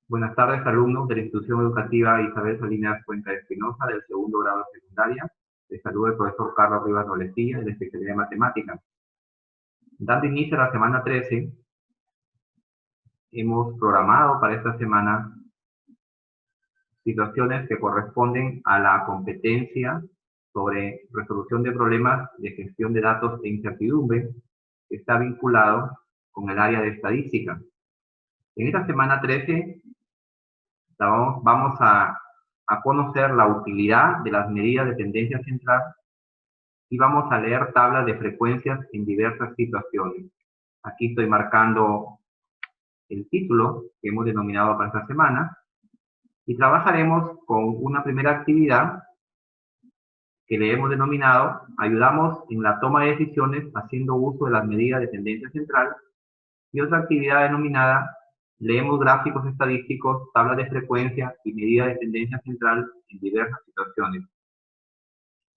Buenas tardes, alumnos de la institución educativa Isabel Salinas Cuenca Espinosa del segundo grado de secundaria. Les saluda el profesor Carlos Rivas Rolestilla, de la especialidad de matemáticas. Dando inicio a la semana 13, hemos programado para esta semana situaciones que corresponden a la competencia sobre resolución de problemas de gestión de datos e incertidumbre, que está vinculado con el área de estadística. En esta semana 13 vamos a conocer la utilidad de las medidas de tendencia central y vamos a leer tablas de frecuencias en diversas situaciones. Aquí estoy marcando el título que hemos denominado para esta semana y trabajaremos con una primera actividad que le hemos denominado ayudamos en la toma de decisiones haciendo uso de las medidas de tendencia central y otra actividad denominada leemos gráficos estadísticos, tablas de frecuencia y medidas de tendencia central en diversas situaciones.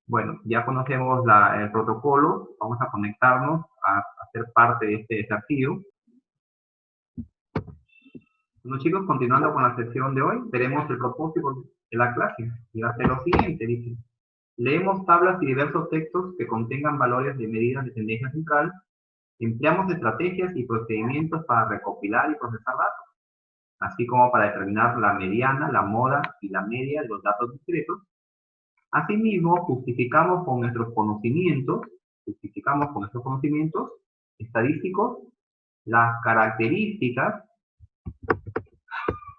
Bueno, ya conocemos el protocolo, vamos a conectarnos a ser parte de este desafío. Bueno, chicos, continuando con la sesión de hoy, veremos el propósito de la clase. Y va a ser lo siguiente, dice. Leemos tablas y diversos textos que contengan valores de medidas de tendencia central. Empleamos estrategias y procedimientos para recopilar y procesar datos, así como para determinar la mediana, la moda y la media de los datos discretos. Asimismo, justificamos con nuestros conocimientos estadísticos las características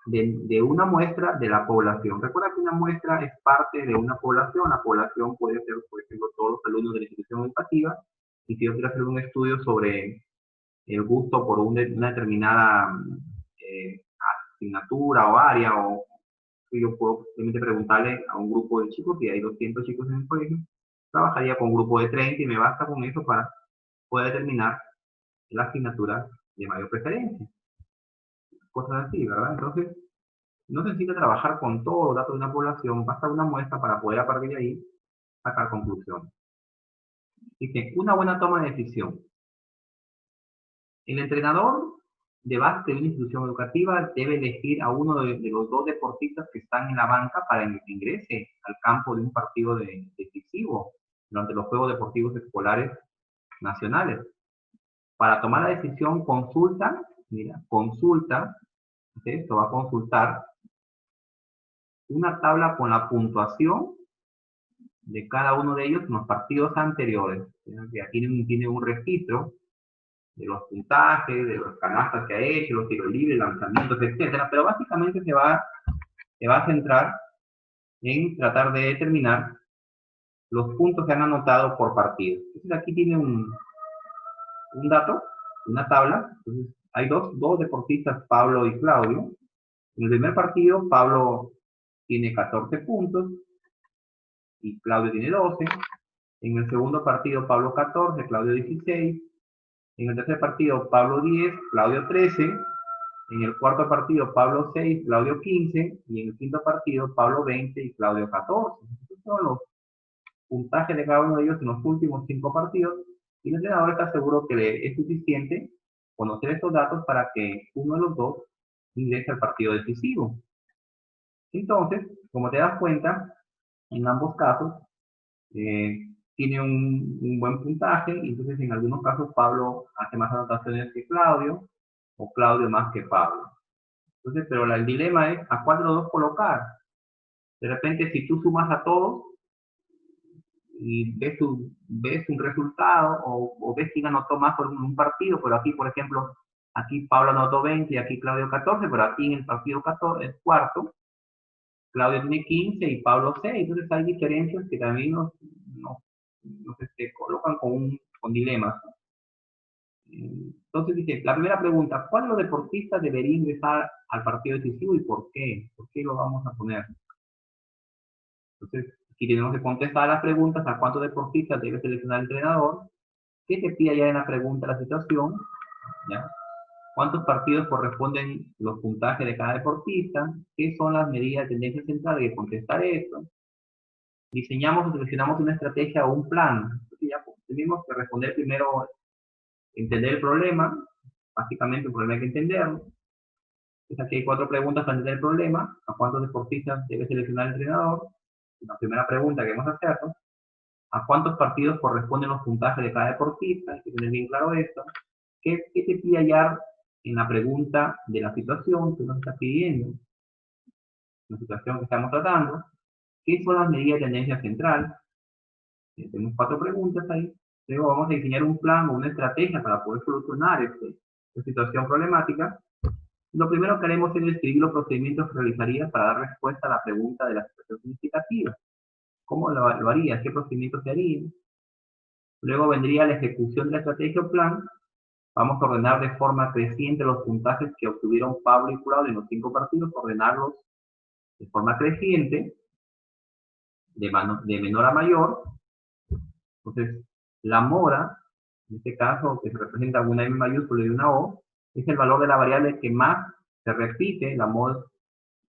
de una muestra de la población. Recuerda que una muestra es parte de una población. La población puede ser, por ejemplo, todos los alumnos de la institución educativa. Y si yo quiero hacer un estudio sobre el gusto por una determinada asignatura o área, o yo puedo simplemente preguntarle a un grupo de chicos, y hay 200 chicos en el colegio, trabajaría con un grupo de 30 y me basta con eso para poder determinar la asignatura de mayor preferencia. Cosas así, ¿verdad? Entonces, no se necesita trabajar con todos los datos de una población, basta una muestra para poder a partir de ahí sacar conclusiones. Dice, una buena toma de decisión. El entrenador de básquet de una institución educativa debe elegir a uno de los dos deportistas que están en la banca para que ingrese al campo de un partido decisivo durante los Juegos Deportivos Escolares Nacionales. Para tomar la decisión, consulta, esto va a consultar una tabla con la puntuación de cada uno de ellos en los partidos anteriores. Aquí tiene un registro de los puntajes, de los canastas que ha hecho, los tiros libres, lanzamientos, etcétera, pero básicamente se va a centrar en tratar de determinar los puntos que han anotado por partido. Entonces aquí tiene un dato, una tabla. Entonces hay dos deportistas, Pablo y Claudio. En el primer partido, Pablo tiene 14 puntos y Claudio tiene 12. En el segundo partido, Pablo 14, Claudio 16. En el tercer partido, Pablo 10, Claudio 13. En el cuarto partido, Pablo 6, Claudio 15. Y en el quinto partido, Pablo 20 y Claudio 14. Estos son los puntajes de cada uno de ellos en los últimos 5 partidos. Y el entrenador está seguro que es suficiente conocer estos datos para que uno de los dos ingrese al partido decisivo. Entonces, como te das cuenta, en ambos casos, tiene un buen puntaje, y entonces en algunos casos Pablo hace más anotaciones que Claudio, o Claudio más que Pablo. Entonces, pero el dilema es a cuál de los dos colocar. De repente, si tú sumas a todos y ves un resultado, o ves quién anotó más por un partido, pero aquí, por ejemplo, aquí Pablo anotó 20 y aquí Claudio 14, pero aquí en el partido 14, el cuarto, Claudio tiene 15 y Pablo 6. Entonces hay diferencias que también nos colocan con dilemas. Entonces dice, la primera pregunta, ¿cuál de los deportistas debería ingresar al partido decisivo y por qué? ¿Por qué lo vamos a poner? Entonces, aquí tenemos que contestar las preguntas, ¿a cuántos deportistas debe seleccionar el entrenador? ¿Qué te pide ya en la pregunta la situación? ¿Ya? ¿Cuántos partidos corresponden los puntajes de cada deportista? ¿Qué son las medidas de tendencia central? Hay que contestar esto. Diseñamos o seleccionamos una estrategia o un plan. Entonces ya tenemos que responder primero, entender el problema. Básicamente el problema hay que entenderlo. Entonces aquí hay 4 preguntas para entender el problema. ¿A cuántos deportistas debe seleccionar el entrenador? La primera pregunta que vamos a hacernos. ¿A cuántos partidos corresponden los puntajes de cada deportista? Hay que tener bien claro esto. ¿Qué te pide hallar en la pregunta de la situación que nos está pidiendo? La situación que estamos tratando. ¿Qué son las medidas de tendencia central? Tenemos 4 preguntas ahí. Luego vamos a diseñar un plan o una estrategia para poder solucionar esta situación problemática. Lo primero que haremos es describir los procedimientos que realizaría para dar respuesta a la pregunta de la situación significativa. ¿Cómo lo haría? ¿Qué procedimientos se harían? Luego vendría la ejecución de la estrategia o plan. Vamos a ordenar de forma creciente los puntajes que obtuvieron Pablo y Claudio en los 5 partidos, ordenarlos de forma creciente, de menor a mayor. Entonces, la mora, en este caso, que se representa una M mayúscula y una O, es el valor de la variable que más se repite, la mora,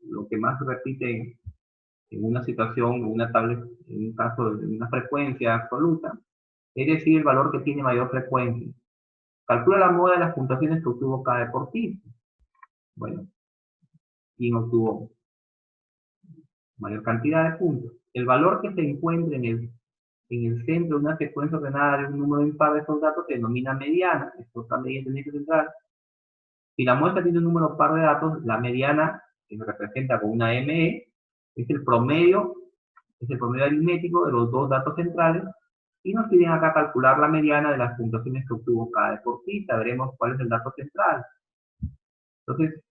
lo que más se repite en una situación, en una tabla, en un caso de una frecuencia absoluta, es decir, el valor que tiene mayor frecuencia. Calcula la moda de las puntuaciones que obtuvo cada deportista. Bueno, ¿quién obtuvo mayor cantidad de puntos? El valor que se encuentra en el centro de una secuencia ordenada de un número impar de esos datos se denomina mediana. Esto está medida en tendencia central. Si la muestra tiene un número par de datos, la mediana, que se representa con una ME, es el promedio aritmético de los 2 datos centrales, y nos piden acá calcular la mediana de las puntuaciones que obtuvo cada deportista. Veremos cuál es el dato central. Entonces,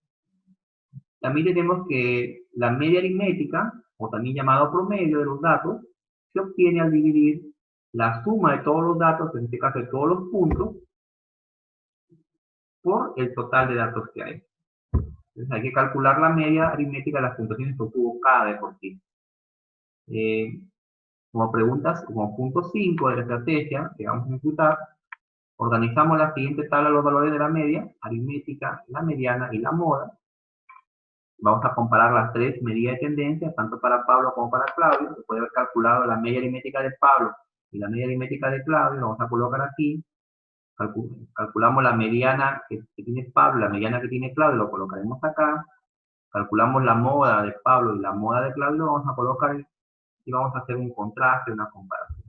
también tenemos que la media aritmética, o también llamado promedio de los datos, se obtiene al dividir la suma de todos los datos, en este caso de todos los puntos, por el total de datos que hay. Entonces hay que calcular la media aritmética de las puntuaciones que obtuvo cada deportista. Como preguntas, como punto 5 de la estrategia que vamos a ejecutar, organizamos la siguiente tabla de los valores de la media, aritmética, la mediana y la moda. Vamos a comparar las 3 medidas de tendencia, tanto para Pablo como para Claudio. Se puede haber calculado la media aritmética de Pablo y la media aritmética de Claudio. Lo vamos a colocar aquí. Calculamos la mediana que tiene Pablo, la mediana que tiene Claudio, lo colocaremos acá. Calculamos la moda de Pablo y la moda de Claudio, lo vamos a colocar y vamos a hacer un contraste, una comparación.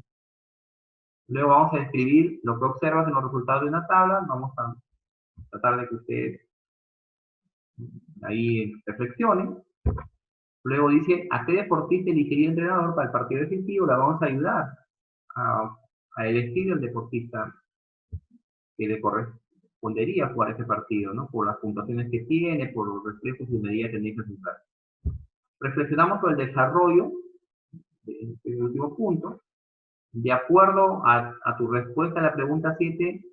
Luego vamos a describir lo que observas en los resultados de una tabla. Vamos a tratar de que ustedes ahí reflexionen. Luego dice, ¿a qué deportista elegiría el entrenador para el partido decisivo? La vamos a ayudar a elegir el deportista que le correspondería jugar ese partido, ¿no? Por las puntuaciones que tiene, por los reflejos y medidas de tendencia central. Reflexionamos sobre el desarrollo de este último punto. De acuerdo a tu respuesta a la pregunta 7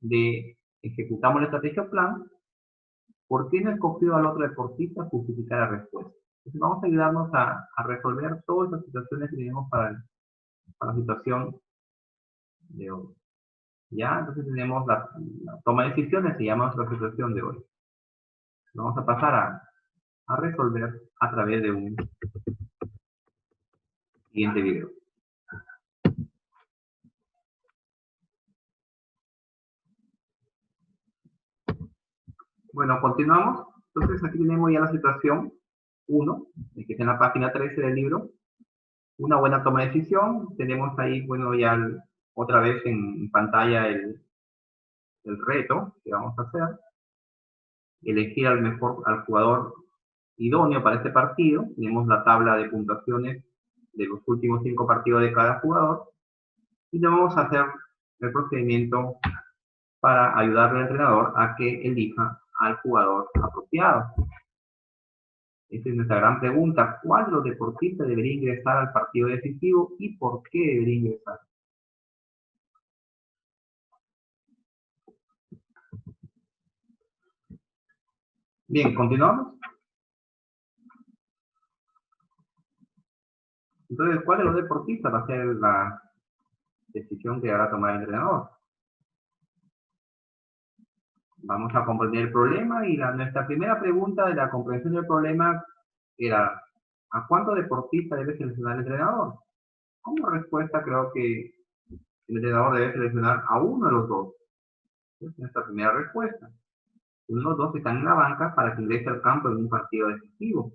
de ejecutamos la estrategia o plan, ¿por qué no escogió al otro deportista? Justificar la respuesta. Entonces vamos a ayudarnos a resolver todas las situaciones que tenemos para la situación de hoy. ¿Ya? Entonces tenemos la toma de decisiones, se llama nuestra situación de hoy. Vamos a pasar a resolver a través de un siguiente video. Bueno, continuamos. Entonces aquí tenemos ya la situación 1, que está en la página 13 del libro. Una buena toma de decisión. Tenemos ahí, bueno, ya otra vez en pantalla el reto que vamos a hacer. Elegir al jugador idóneo para este partido. Tenemos la tabla de puntuaciones de los últimos 5 partidos de cada jugador. Y le vamos a hacer el procedimiento para ayudarle al entrenador a que elija al jugador apropiado. Esta es nuestra gran pregunta. ¿Cuál de los deportistas debería ingresar al partido decisivo y por qué debería ingresar? Bien, continuamos. Entonces, ¿cuál de los deportistas va a ser la decisión que va a tomar el entrenador? Vamos a comprender el problema y nuestra primera pregunta de la comprensión del problema era ¿a cuántos deportistas debe seleccionar el entrenador? Como respuesta creo que el entrenador debe seleccionar a uno de los dos. Esa es nuestra primera respuesta. Uno de los dos están en la banca para que ingrese al campo en un partido decisivo.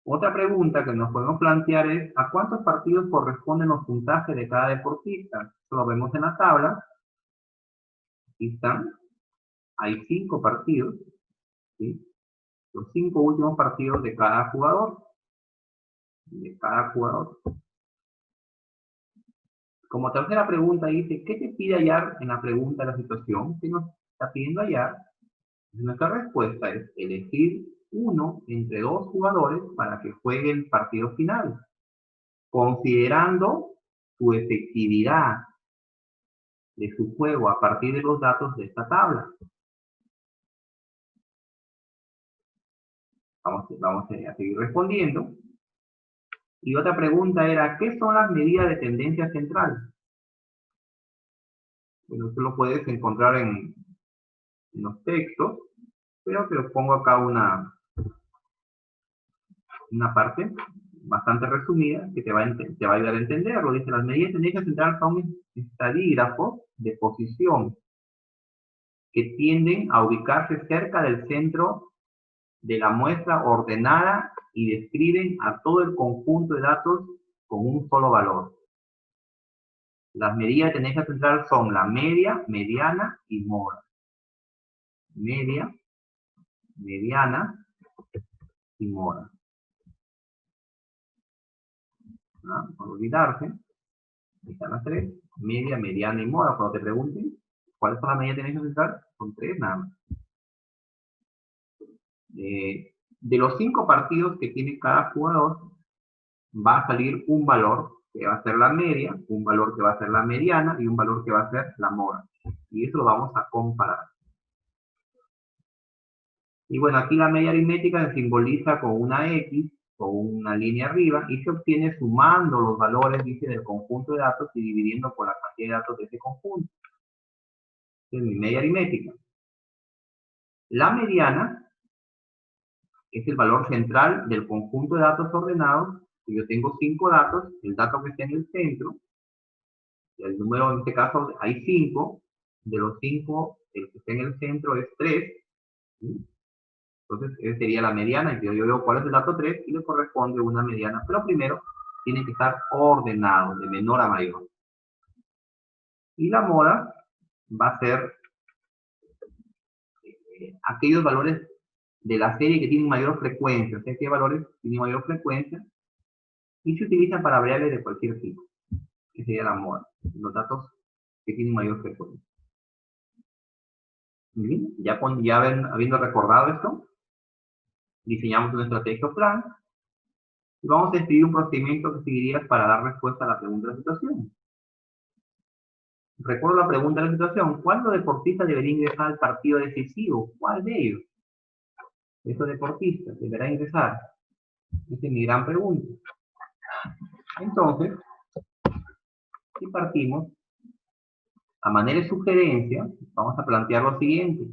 Otra pregunta que nos podemos plantear es, ¿a cuántos partidos corresponden los puntajes de cada deportista? Esto lo vemos en la tabla. Aquí están. Hay 5 partidos, ¿sí? Los 5 últimos partidos de cada jugador. Como tercera pregunta dice, ¿qué te pide hallar en la pregunta de la situación? ¿Qué nos está pidiendo hallar? Nuestra respuesta es elegir uno entre 2 jugadores para que juegue el partido final, considerando su efectividad de su juego a partir de los datos de esta tabla. Vamos a seguir respondiendo. Y otra pregunta era, ¿qué son las medidas de tendencia central? Bueno, esto lo puedes encontrar en los textos, pero te lo pongo acá una parte bastante resumida que te va a ayudar a entenderlo. Dice, las medidas de tendencia central son estadígrafos de posición que tienden a ubicarse cerca del centro de la muestra ordenada y describen a todo el conjunto de datos con un solo valor. Las medidas de tendencia central son la media, mediana y mora. Media, mediana y mora. ¿No? Por olvidarse, ahí están las 3, media, mediana y mora. Cuando te pregunten cuáles son las medidas de tendencia central, son 3 nada más. De los 5 partidos que tiene cada jugador, va a salir un valor que va a ser la media, un valor que va a ser la mediana y un valor que va a ser la mora. Y eso lo vamos a comparar. Y bueno, aquí la media aritmética se simboliza con una X, con una línea arriba, y se obtiene sumando los valores, dice, del conjunto de datos y dividiendo por la cantidad de datos de ese conjunto. Es mi media aritmética. La mediana es el valor central del conjunto de datos ordenados. Si yo tengo 5 datos, el dato que está en el centro, el número en este caso hay 5, de los 5, el que está en el centro es 3, ¿sí? Entonces, esa sería la mediana, y yo veo cuál es el dato 3 y le corresponde una mediana. Pero primero, tiene que estar ordenado, de menor a mayor. Y la mora va a ser aquellos valores de la serie que tienen mayor frecuencia. O sea, qué valores tienen mayor frecuencia y se utilizan para variables de cualquier tipo. Que sería la mora. Los datos que tienen mayor frecuencia. Bien, ya habiendo recordado esto, diseñamos una estrategia o plan y vamos a escribir un procedimiento que seguirías para dar respuesta a la pregunta de la situación. Recuerdo la pregunta de la situación, ¿cuántos deportistas deberían ingresar al partido decisivo? ¿Cuál de ellos? Esos deportistas deberán ingresar. Esa es mi gran pregunta. Entonces, si partimos, a manera de sugerencia, vamos a plantear lo siguiente.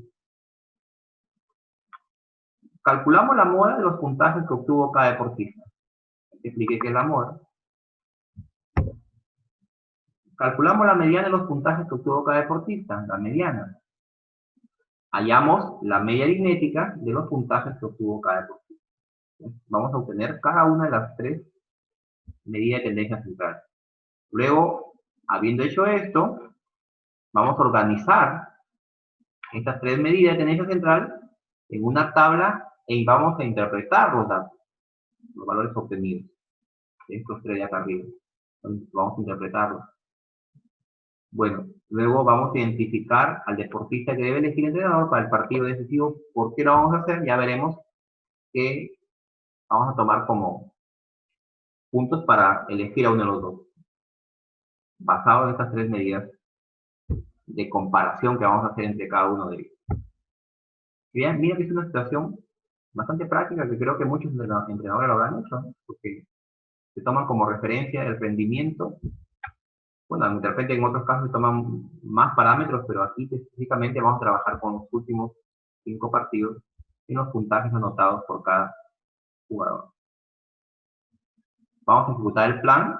Calculamos la mora de los puntajes que obtuvo cada deportista. Expliqué qué es la mora. Calculamos la mediana de los puntajes que obtuvo cada deportista, la mediana. Hallamos la media aritmética de los puntajes que obtuvo cada deportista. Vamos a obtener cada una de las 3 medidas de tendencia central. Luego, habiendo hecho esto, vamos a organizar estas 3 medidas de tendencia central en una tabla y vamos a interpretar los datos, los valores obtenidos. Estos 3 de acá arriba. Entonces, vamos a interpretarlos. Bueno, luego vamos a identificar al deportista que debe elegir el entrenador para el partido decisivo. ¿Por qué lo vamos a hacer? Ya veremos que vamos a tomar como puntos para elegir a uno de los dos, basado en estas 3 medidas de comparación que vamos a hacer entre cada uno de ellos. Bien, mira que es una situación bastante práctica que creo que muchos entrenadores lo habrán hecho, ¿no? Porque se toman como referencia el rendimiento. Bueno, de repente en otros casos se toman más parámetros, pero aquí específicamente vamos a trabajar con los últimos 5 partidos y los puntajes anotados por cada jugador. Vamos a ejecutar el plan,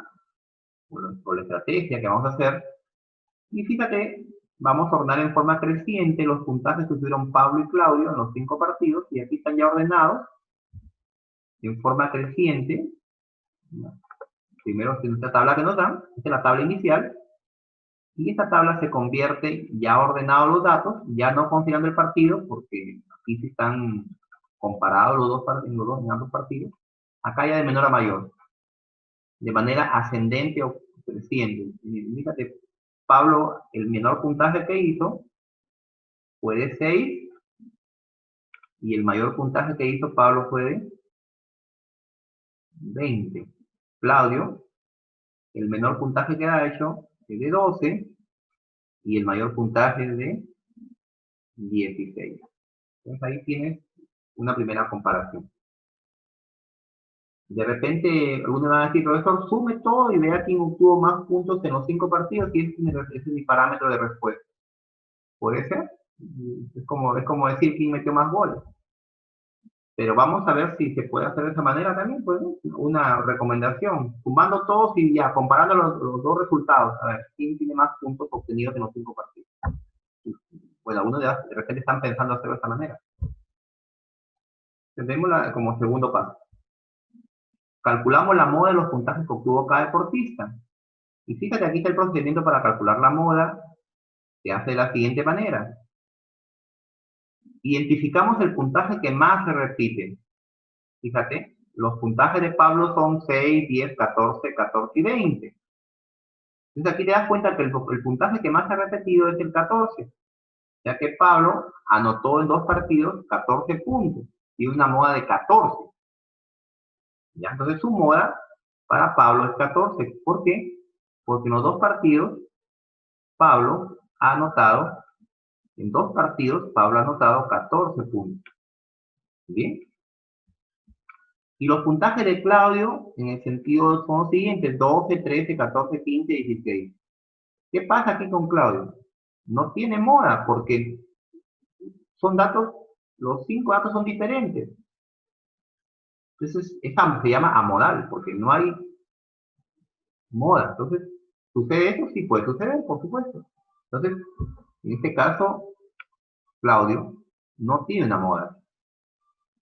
o la estrategia que vamos a hacer, y fíjate vamos a ordenar en forma creciente los puntajes que tuvieron Pablo y Claudio en los 5 partidos, y aquí están ya ordenados en forma creciente. Primero, esta tabla que nos dan, esta es la tabla inicial, y esta tabla se convierte, ya ordenados los datos, ya no considerando el partido, porque aquí sí están comparados en ambos partidos, acá ya de menor a mayor, de manera ascendente o creciente. Fíjate, Pablo, el menor puntaje que hizo fue de 6, y el mayor puntaje que hizo Pablo fue de 20. Claudio, el menor puntaje que ha hecho es de 12, y el mayor puntaje es de 16. Entonces ahí tienes una primera comparación. De repente, algunos van a decir, profesor, sume todo y vea quién obtuvo más puntos en los 5 partidos, y ese es mi parámetro de respuesta. ¿Puede ser? Es como decir quién metió más goles. Pero vamos a ver si se puede hacer de esa manera también, pues, ¿no? Una recomendación, sumando todos y ya, comparando los dos resultados, a ver, quién tiene más puntos obtenidos en los 5 partidos. Bueno, algunos de repente están pensando hacerlo de esta manera. Tenemos como segundo paso. Calculamos la moda de los puntajes que obtuvo cada deportista. Y fíjate, aquí está el procedimiento para calcular la moda. Se hace de la siguiente manera. Identificamos el puntaje que más se repite. Fíjate, los puntajes de Pablo son 6, 10, 14, 14 y 20. Entonces aquí te das cuenta que el puntaje que más se ha repetido es el 14, ya que Pablo anotó en 2 partidos 14 puntos y una moda de 14. ¿Ya? Entonces su moda para Pablo es 14. ¿Por qué? Porque en los 2 partidos, Pablo ha anotado, en 2 partidos, Pablo ha anotado 14 puntos. ¿Bien? Y los puntajes de Claudio, en el sentido, son los siguientes: 12, 13, 14, 15, 16. ¿Qué pasa aquí con Claudio? No tiene moda, porque son datos, los 5 datos son diferentes. Entonces, se llama amodal, porque no hay moda. Entonces, ¿sucede eso? Sí puede suceder, por supuesto. Entonces, en este caso, Claudio no tiene una moda,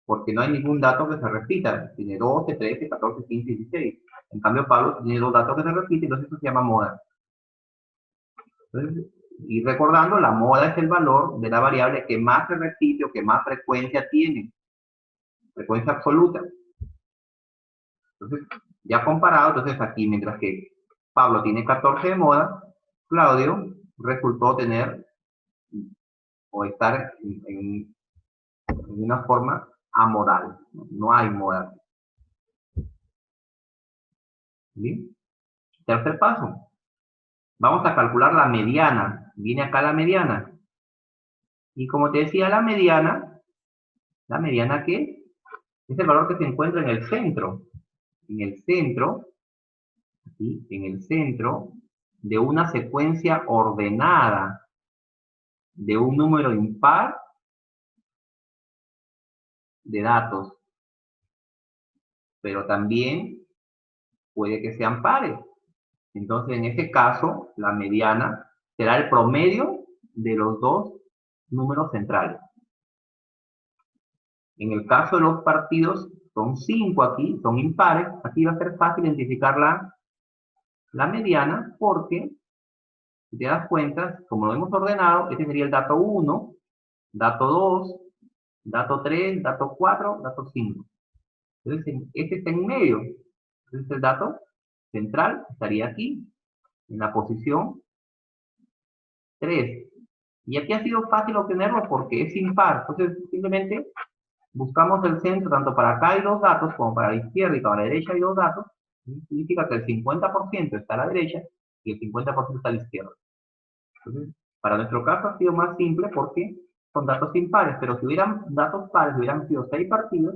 porque no hay ningún dato que se repita. Tiene 12, 13, 14, 15, 16. En cambio, Pablo tiene 2 datos que se repiten, entonces eso se llama moda. Entonces, y recordando, la moda es el valor de la variable que más se repite o que más frecuencia tiene. Frecuencia absoluta. Entonces, ya comparado, entonces aquí, mientras que Pablo tiene 14 de moda, Claudio resultó tener o estar en una forma amodal. No hay moda. ¿Bien? Tercer paso. Vamos a calcular la mediana. Viene acá la mediana. Y como te decía, ¿la mediana qué? Es el valor que se encuentra en el centro. En el centro, ¿sí? En el centro de una secuencia ordenada de un número impar de datos. Pero también puede que sean pares. Entonces, en ese caso, la mediana será el promedio de los 2 números centrales. En el caso de los partidos, son 5 aquí, son impares. Aquí va a ser fácil identificar la mediana, porque, si te das cuenta, como lo hemos ordenado, este sería el dato 1, dato 2, dato 3, dato 4, dato 5. Entonces, este está en medio. Entonces, el dato central estaría aquí, en la posición 3. Y aquí ha sido fácil obtenerlo porque es impar. Entonces, simplemente buscamos el centro, tanto para acá hay 2 datos, como para la izquierda y para la derecha hay 2 datos. Significa que el 50% está a la derecha y el 50% está a la izquierda. Entonces, para nuestro caso ha sido más simple porque son datos impares, pero si hubieran datos pares, hubieran sido 6 partidos,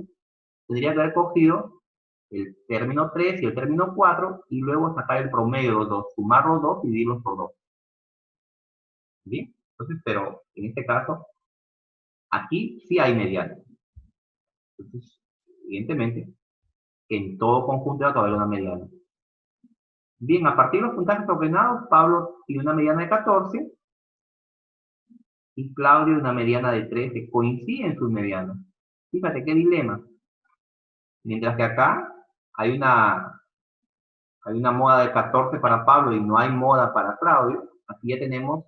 tendría que haber cogido el término 3 y el término 4 y luego sacar el promedio de los dos, sumar los dos y dividirlos por 2. ¿Bien? Entonces, pero en este caso, aquí sí hay mediana. Entonces, evidentemente, en todo conjunto va a haber una mediana. Bien, a partir de los puntajes ordenados, Pablo tiene una mediana de 14, y Claudio una mediana de 13. Coinciden sus medianas. Fíjate qué dilema. Mientras que acá hay una moda de 14 para Pablo y no hay moda para Claudio, aquí ya tenemos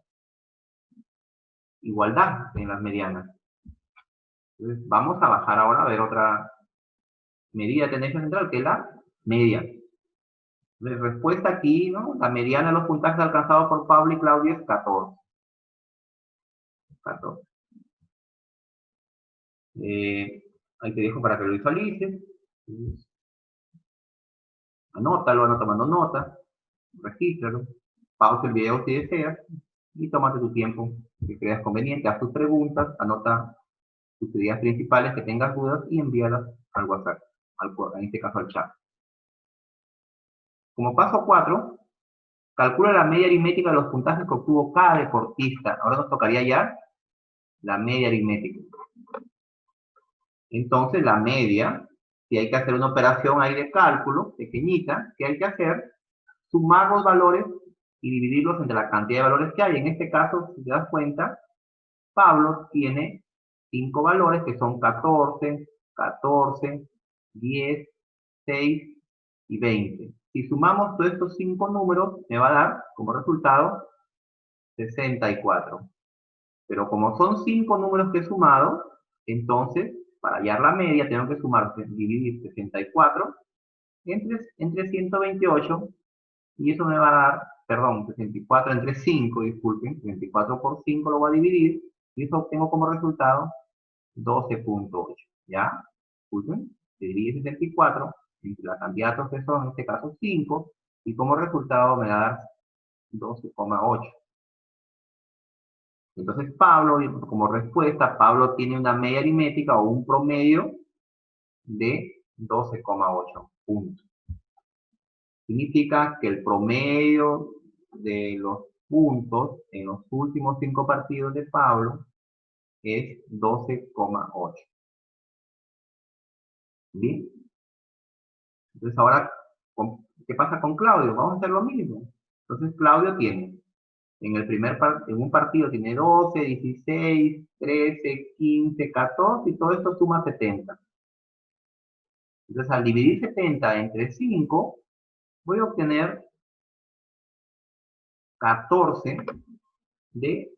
igualdad en las medianas. Entonces, vamos a bajar ahora a ver otra medida de tendencia central, que es la media. Entonces, respuesta aquí, ¿no? La mediana de los puntajes alcanzados por Pablo y Claudio es 14. 14. Ahí te dejo para que lo visualices. Anótalo, anda tomando nota, regístralo, pausa el video si deseas y tómate tu tiempo que creas conveniente, haz tus preguntas, anota tus ideas principales que tengas dudas y envíalas al WhatsApp, en este caso al chat. Como paso 4, calcula la media aritmética de los puntajes que obtuvo cada deportista. Ahora nos tocaría ya la media aritmética. Entonces, la media, si hay que hacer una operación ahí de cálculo, pequeñita, ¿qué hay que hacer? Sumar los valores y dividirlos entre la cantidad de valores que hay. En este caso, si te das cuenta, Pablo tiene 5 valores que son 14, 14, 10, 6 y 20. Si sumamos todos estos 5 números, me va a dar como resultado 64. Pero como son 5 números que he sumado, entonces, para hallar la media, tengo que sumar, dividir 64 entre 128, y eso me va a dar, perdón, 64 entre 5, disculpen, 24 por 5 lo voy a dividir, y eso obtengo como resultado 12.8, ¿ya? Disculpen, se divide 64 entre la cantidad de datos que son, en este caso 5, y como resultado me va a dar 12,8. Entonces Pablo, como respuesta, Pablo tiene una media aritmética o un promedio de 12,8 puntos. Significa que el promedio de los puntos en los últimos 5 partidos de Pablo es 12,8. ¿Bien? Entonces ahora, ¿qué pasa con Claudio? Vamos a hacer lo mismo. Entonces Claudio tiene, en un partido tiene 12, 16, 13, 15, 14 y todo esto suma 70. Entonces al dividir 70 entre 5, voy a obtener 14 de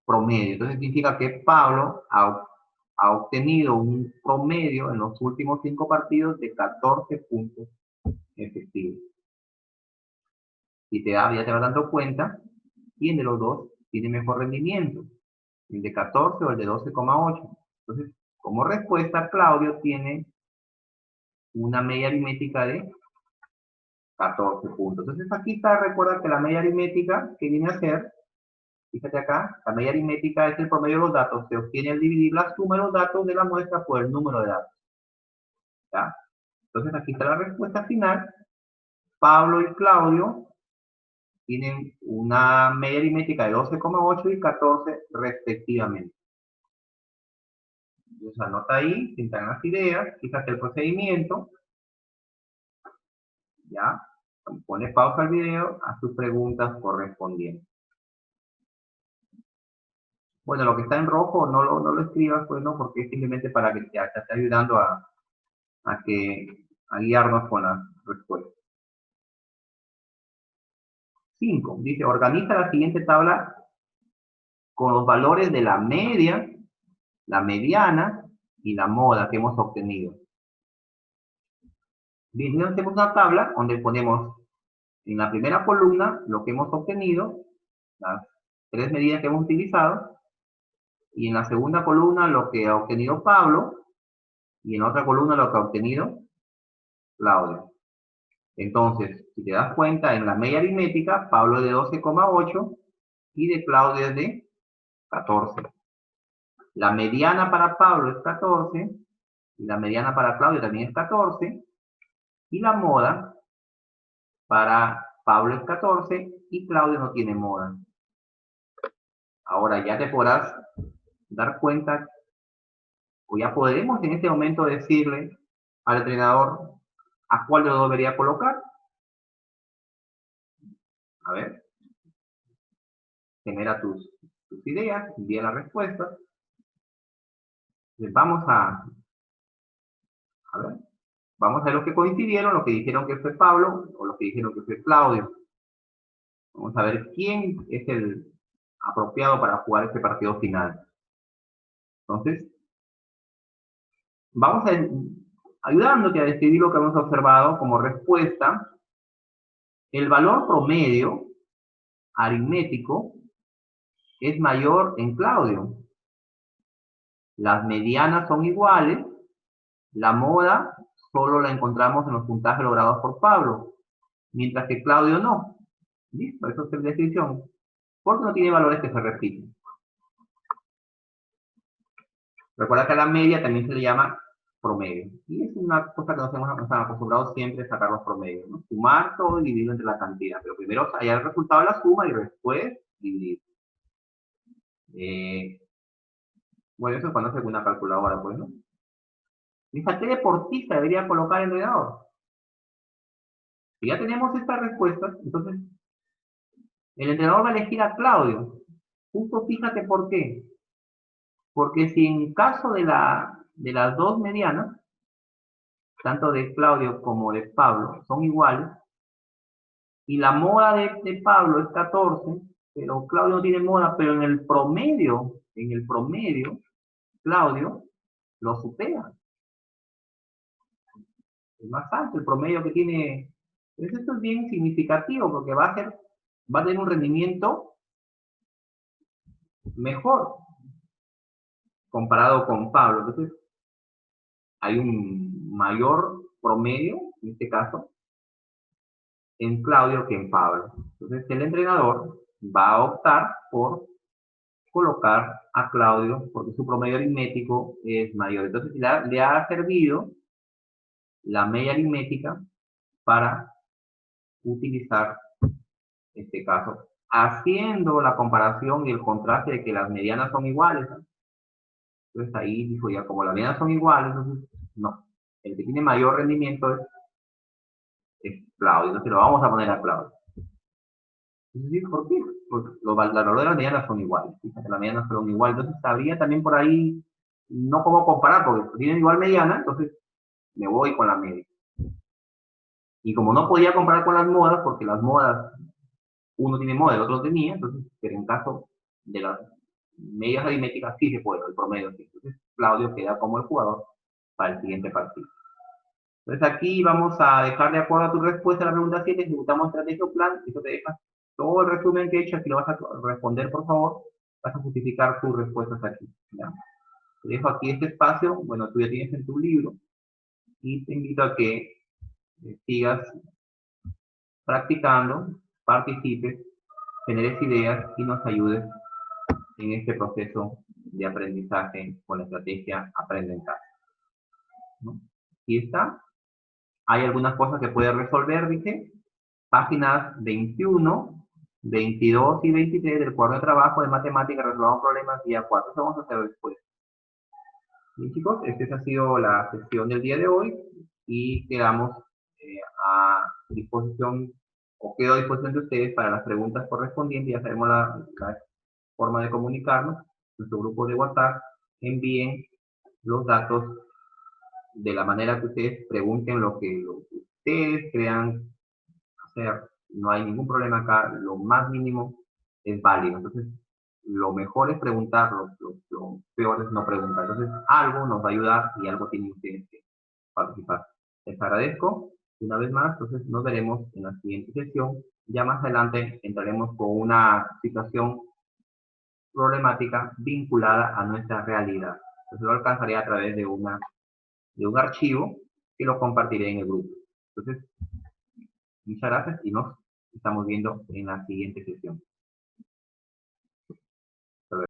promedio. Entonces significa que Pablo ha obtenido un promedio en los últimos 5 partidos de 14 puntos efectivos. Si ya te vas dando cuenta, ¿quién de los dos tiene mejor rendimiento? ¿El de 14 o el de 12,8? Entonces, como respuesta, Claudio tiene una media aritmética de 14 puntos. Entonces, aquí está, recuerda que la media aritmética, ¿qué viene a ser? Fíjate acá, la media aritmética es el promedio de los datos. Se obtiene al dividir la suma de los datos de la muestra por el número de datos. ¿Ya? Entonces, aquí está la respuesta final. Pablo y Claudio tienen una media aritmética de 12,8 y 14 respectivamente. Entonces anota ahí, pintan las ideas, fíjate el procedimiento, ya, pone pausa al video, haz tus preguntas correspondientes. Bueno, lo que está en rojo no lo escribas, pues no, porque es simplemente para que te esté ayudando a guiarnos con las respuestas. 5. Dice, organiza la siguiente tabla con los valores de la media, la mediana y la moda que hemos obtenido. Bien, hacemos una tabla donde ponemos en la primera columna lo que hemos obtenido, las 3 medidas que hemos utilizado, y en la segunda columna lo que ha obtenido Pablo, y en la otra columna lo que ha obtenido Claudio. Entonces, si te das cuenta, en la media aritmética, Pablo es de 12,8 y de Claudio es de 14. La mediana para Pablo es 14, y la mediana para Claudio también es 14, y la moda para Pablo es 14 y Claudio no tiene moda. Ahora ya te podrás dar cuenta, o ya podremos en este momento decirle al entrenador a cuál lo debería colocar. A ver, genera tus sus ideas, envía las respuestas. Vamos a ver, vamos a ver lo que coincidieron, lo que dijeron que fue Pablo, o lo que dijeron que fue Claudio. Vamos a ver quién es el apropiado para jugar este partido final. Entonces, vamos a ayudándote a describir lo que hemos observado como respuesta. El valor promedio aritmético es mayor en Claudio. Las medianas son iguales. La moda solo la encontramos en los puntajes logrados por Pablo, mientras que Claudio no. ¿Listo? Eso es la descripción. Porque no tiene valores que se repiten. Recuerda que a la media también se le llama promedio. Y es una cosa que nos hemos acostumbrado siempre a sacar los promedios, ¿no? Sumar todo y dividirlo entre la cantidad. Pero primero hallar el resultado de la suma y después dividir. Bueno, eso es cuando hace una calculadora, pues, ¿no? Dice, ¿qué deportista debería colocar entrenador? Si ya tenemos estas respuestas, entonces el entrenador va a elegir a Claudio. Justo fíjate por qué. Porque si en caso de las dos medianas, tanto de Claudio como de Pablo, son iguales, y la moda de Pablo es 14, pero Claudio no tiene moda, pero en el promedio, Claudio lo supera. Es más alto el promedio que tiene. Entonces esto es bien significativo porque va a tener un rendimiento mejor comparado con Pablo. Entonces hay un mayor promedio, en este caso, en Claudio que en Pablo. Entonces el entrenador va a optar por colocar a Claudio porque su promedio aritmético es mayor. Entonces le ha servido la media aritmética para utilizar este caso, haciendo la comparación y el contraste de que las medianas son iguales, ¿no? Entonces ahí dijo ya, como las medianas son iguales, entonces no, el que tiene mayor rendimiento es Claudio, entonces lo vamos a poner a Claudio. Entonces, ¿por qué? Porque los valores de las medianas son iguales, fíjate, las medianas son iguales, entonces habría también por ahí, no cómo comparar, porque tienen igual mediana, entonces me voy con la media. Y como no podía comparar con las modas, porque las modas, uno tiene moda, el otro tenía, entonces, pero en caso de las medias aritméticas sí se puede, el promedio sí. Entonces, Claudio queda como el jugador para el siguiente partido. Entonces, aquí vamos a dejar de acuerdo a tu respuesta a la pregunta 7, ejecutamos estrategia o plan, eso te deja todo el resumen que he hecho, aquí lo vas a responder, por favor, vas a justificar tus respuestas aquí, ¿ya? Te dejo aquí este espacio, bueno, tú ya tienes en tu libro, y te invito a que sigas practicando, participes, generes ideas y nos ayudes en este proceso de aprendizaje con la estrategia Aprende en Casa, ¿no? Aquí está. Hay algunas cosas que puedes resolver, dije. Páginas 21, 22 y 23 del cuadro de trabajo de matemáticas, resolvamos problemas, día 4. Eso vamos a hacer después. Bien, chicos, esta ha sido la sesión del día de hoy y quedamos a disposición, o quedo a disposición de ustedes para las preguntas correspondientes. Ya sabemos la forma de comunicarnos. Nuestro grupo de WhatsApp, envíen los datos de la manera que ustedes pregunten lo que ustedes crean hacer. No hay ningún problema acá, lo más mínimo es válido. Entonces, lo mejor es preguntar, lo peor es no preguntar. Entonces, algo nos va a ayudar y algo tienen ustedes que participar. Les agradezco una vez más, entonces nos veremos en la siguiente sesión. Ya más adelante entraremos con una situación problemática vinculada a nuestra realidad. Entonces lo alcanzaré a través de un archivo que lo compartiré en el grupo. Entonces, muchas gracias y nos estamos viendo en la siguiente sesión.